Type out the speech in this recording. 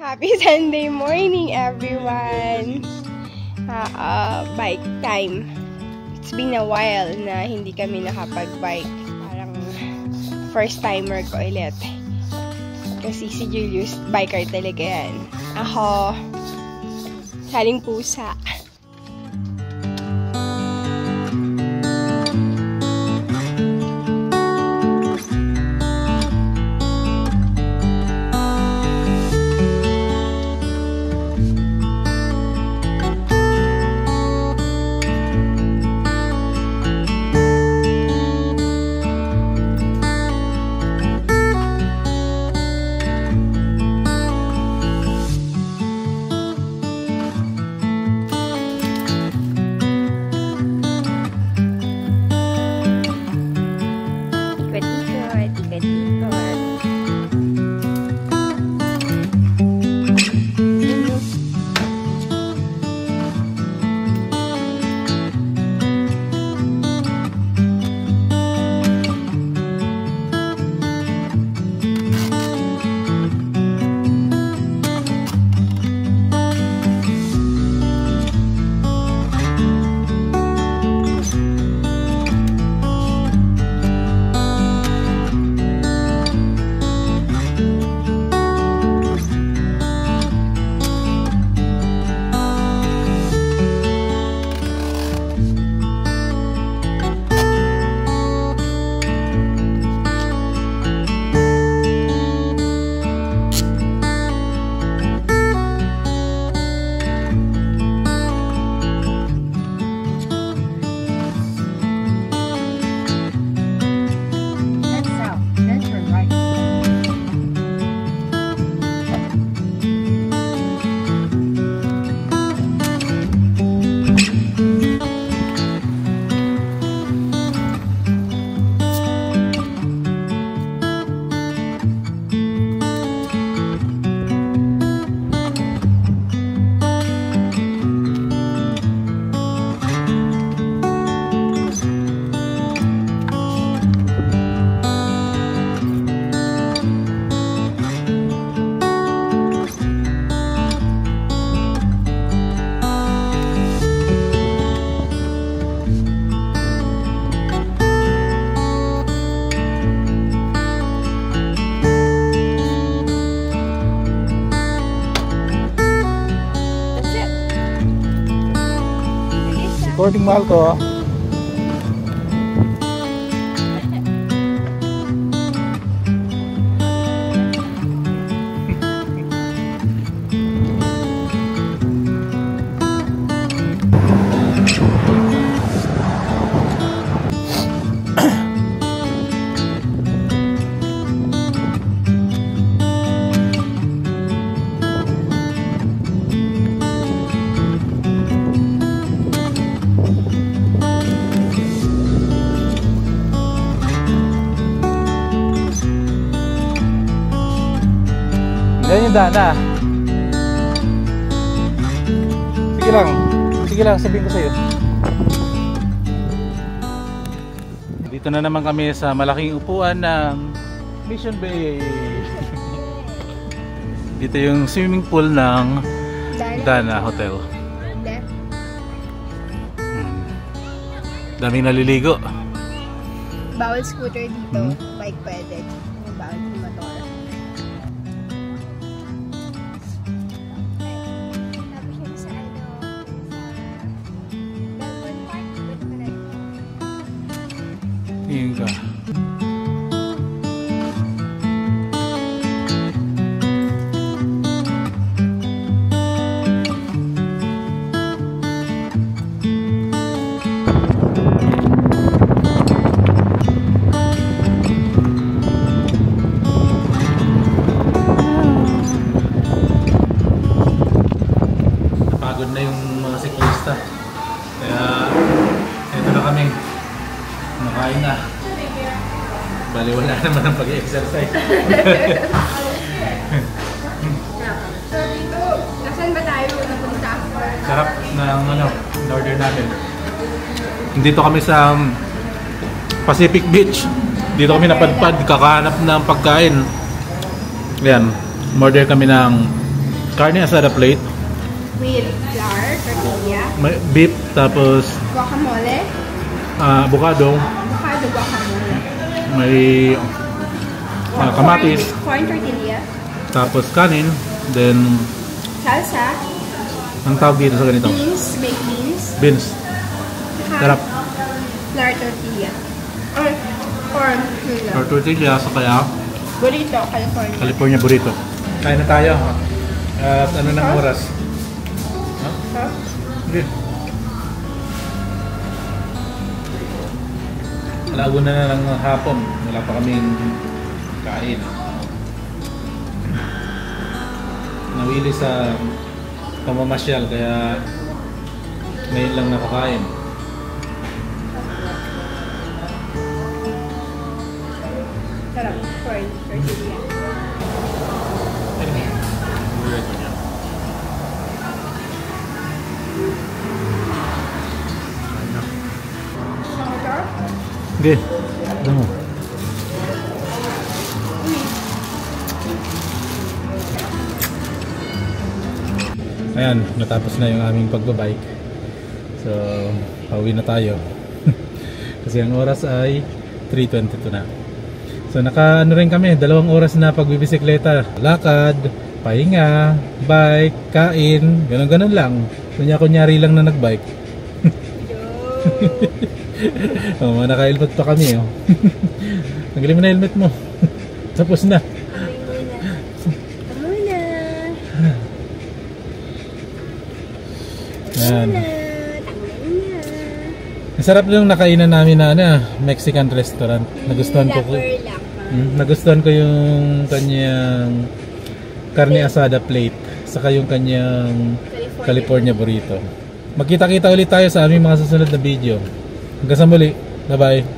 Happy Sunday morning, everyone! Bike time. It's been a while na hindi kami nakapag-bike. Parang first timer ko ulit. Kasi si Julius, biker talaga yan. Ako, saling pusa. Recording mahal ko. Yan yung dana. Sige lang, sabihin ko sa'yo. Dito na naman kami sa malaking upuan ng Mission Bay. Dito yung swimming pool ng Dana Hotel. Daming naliligo. Bawal scooter dito, bike pwede. Bawal motor. Tingin ka. Napagod na yung mga siklista. Kaya ito na kami. Nakain na. Bali wala naman ang pag-exercise. So dito, nasan ba tayo napunta? Sarap ng order namin. Dito kami sa Pacific Beach. Dito kami napadpad, kakahanap ng pagkain. Ayan, order kami ng Carne asada plate. With flour, tortilla, May beef, tapos guacamole, avocado, guacamole, may kamatis, corn tortilla, tapos kanin, then salsa, ang tawag dito sa ganito? beans, baked beans, Beans. Sarap. flour tortilla. Or Tortilla, so kaya burrito, California. California burrito. Kain na tayo. At ano ng oras? Huh? Hindi. Alauna na ng hapon. Wala pa kaming kain. Nawili sa pamamasyal kaya ngayon lang nakakain. Sarap, corn tortilla. Okay. Ano mo? Ayan, natapos na yung aming pagbabike. So, pauwi na tayo. Kasi ang oras ay 3:22 na. So, naka ano rin kami, 2 oras na pagbibisikleta. Lakad, pahinga, bike, kain, ganun-ganun lang. Kunya-kunyari lang na nagbike. Oh, naka-helmet pa kami, oh. Tanggalin mo na helmet mo. Tapos na. Yan. Masarap yung nakainan namin na Mexican restaurant. Nagustuhan ko. Nagustuhan ko yung kanyang carne asada plate, saka yung kanyang California burrito. Magkita-kita ulit tayo sa aming mga susunod na video. Hanggang sa muli. Bye-bye.